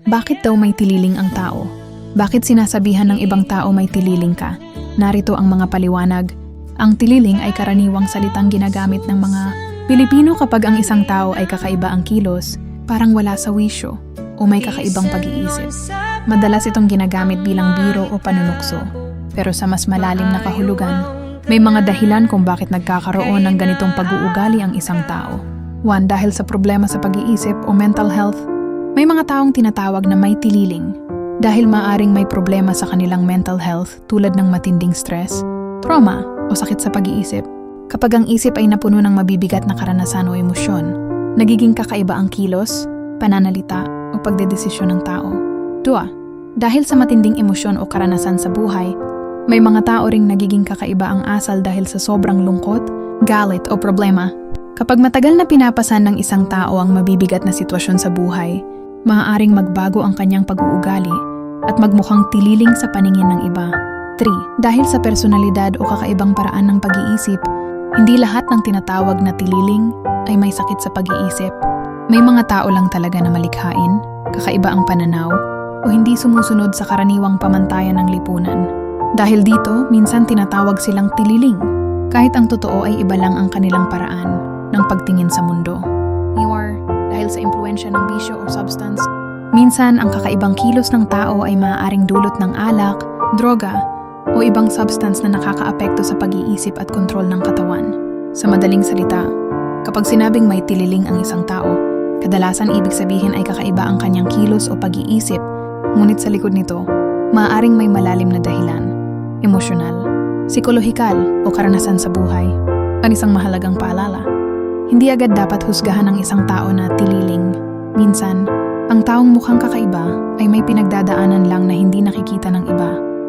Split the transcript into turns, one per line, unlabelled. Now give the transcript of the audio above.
Bakit daw may tililing ang tao? Bakit sinasabihan ng ibang tao may tililing ka? Narito ang mga paliwanag. Ang tililing ay karaniwang salitang ginagamit ng mga Pilipino kapag ang isang tao ay kakaiba ang kilos, parang wala sa wisyo, o may kakaibang pag-iisip. Madalas itong ginagamit bilang biro o panunukso. Pero sa mas malalim na kahulugan, may mga dahilan kung bakit nagkakaroon ng ganitong pag-uugali ang isang tao. 1. Dahil sa problema sa pag-iisip o mental health. May mga taong tinatawag na may tililing dahil maaring may problema sa kanilang mental health tulad ng matinding stress, trauma o sakit sa pag-iisip. Kapag ang isip ay napuno ng mabibigat na karanasan o emosyon, nagiging kakaiba ang kilos, pananalita o pagdedesisyon ng tao. 2. Dahil sa matinding emosyon o karanasan sa buhay, may mga tao ring nagiging kakaiba ang asal dahil sa sobrang lungkot, galit o problema. Kapag matagal na pinapasan ng isang tao ang mabibigat na sitwasyon sa buhay, maaaring magbago ang kanyang pag-uugali at magmukhang tililing sa paningin ng iba. 3. Dahil sa personalidad o kakaibang paraan ng pag-iisip, hindi lahat ng tinatawag na tililing ay may sakit sa pag-iisip. May mga tao lang talaga na malikhain, kakaiba ang pananaw, o hindi sumusunod sa karaniwang pamantayan ng lipunan. Dahil dito, minsan tinatawag silang tililing, kahit ang totoo ay iba lang ang kanilang paraan ng pagtingin sa mundo. Dahil sa impluensya ng bisyo o substance, minsan ang kakaibang kilos ng tao ay maaaring dulot ng alak, droga, o ibang substance na nakakaapekto sa pag-iisip at kontrol ng katawan. Sa madaling salita, kapag sinabing may tililing ang isang tao, kadalasan ibig sabihin ay kakaiba ang kanyang kilos o pag-iisip, ngunit sa likod nito, maaaring may malalim na dahilan, emosyonal, psikolohikal o karanasan sa buhay. Ang isang mahalagang paalala, hindi agad dapat husgahan ng isang tao na tililing. Minsan, ang taong mukhang kakaiba ay may pinagdadaanan lang na hindi nakikita ng iba.